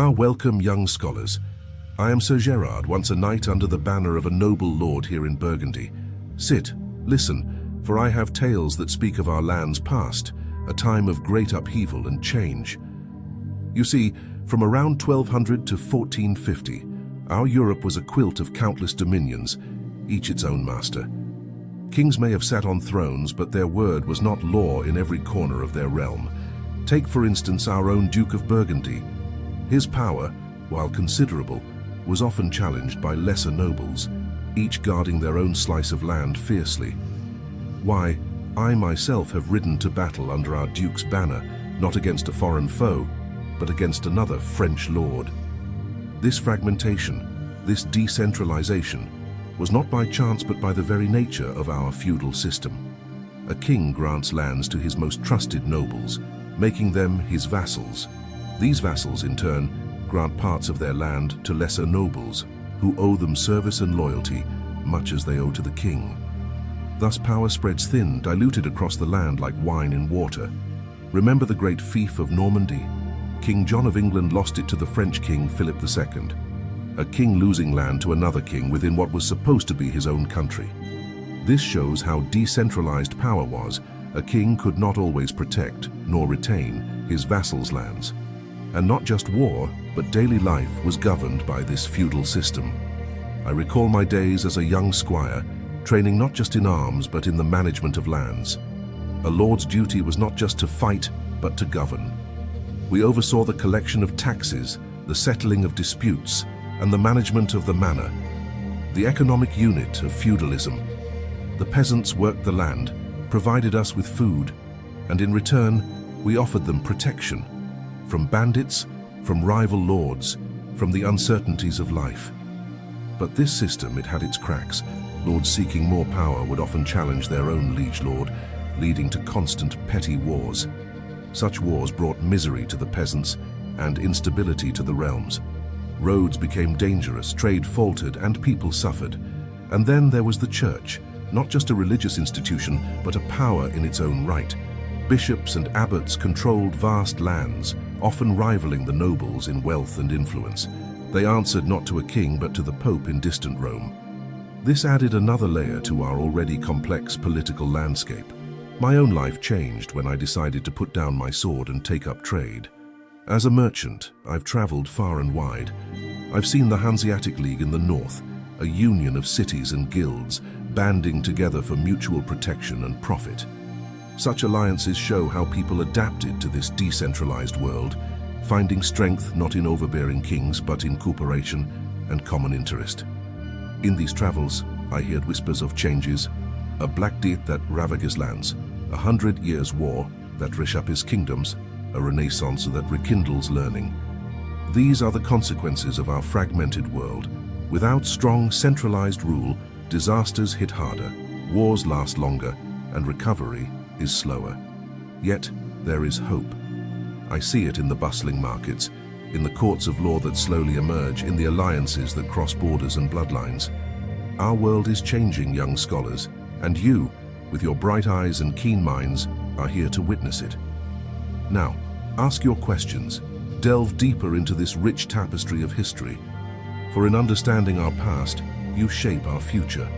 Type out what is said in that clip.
Welcome, young scholars. I am Sir Gérard, once a knight under the banner of a noble lord here in Burgundy. Sit, listen, for I have tales that speak of our land's past, a time of great upheaval and change. You see, from around 1200 to 1450, our Europe was a quilt of countless dominions, each its own master. Kings may have sat on thrones, but their word was not law in every corner of their realm. Take, for instance, our own Duke of Burgundy. His power, while considerable, was often challenged by lesser nobles, each guarding their own slice of land fiercely. Why, I myself have ridden to battle under our Duke's banner, not against a foreign foe, but against another French lord. This fragmentation, this decentralization, was not by chance but by the very nature of our feudal system. A king grants lands to his most trusted nobles, making them his vassals. These vassals, in turn, grant parts of their land to lesser nobles, who owe them service and loyalty, much as they owe to the king. Thus power spreads thin, diluted across the land like wine in water. Remember the great fief of Normandy? King John of England lost it to the French king Philip II. A king losing land to another king within what was supposed to be his own country. This shows how decentralized power was. A king could not always protect, nor retain, his vassals' lands. And not just war, but daily life was governed by this feudal system. I recall my days as a young squire, training not just in arms, but in the management of lands. A lord's duty was not just to fight, but to govern. We oversaw the collection of taxes, the settling of disputes, and the management of the manor, the economic unit of feudalism. The peasants worked the land, provided us with food, and in return, we offered them protection. From bandits, from rival lords, from the uncertainties of life. But this system, it had its cracks. Lords seeking more power would often challenge their own liege lord, leading to constant petty wars. Such wars brought misery to the peasants and instability to the realms. Roads became dangerous, trade faltered, and people suffered. And then there was the church, not just a religious institution, but a power in its own right. Bishops and abbots controlled vast lands, often rivaling the nobles in wealth and influence. They answered not to a king, but to the Pope in distant Rome. This added another layer to our already complex political landscape. My own life changed when I decided to put down my sword and take up trade. As a merchant, I've traveled far and wide. I've seen the Hanseatic League in the north, a union of cities and guilds, banding together for mutual protection and profit. Such alliances show how people adapted to this decentralized world, finding strength not in overbearing kings but in cooperation and common interest. In these travels, I heard whispers of changes, a Black Death that ravages lands, 100 years' war that reshapes kingdoms, a renaissance that rekindles learning. These are the consequences of our fragmented world. Without strong, centralized rule, disasters hit harder, wars last longer, and recovery is slower. Yet, there is hope. I see it in the bustling markets, in the courts of law that slowly emerge, in the alliances that cross borders and bloodlines. Our world is changing, young scholars, and you, with your bright eyes and keen minds, are here to witness it. Now, ask your questions, delve deeper into this rich tapestry of history, for in understanding our past, you shape our future.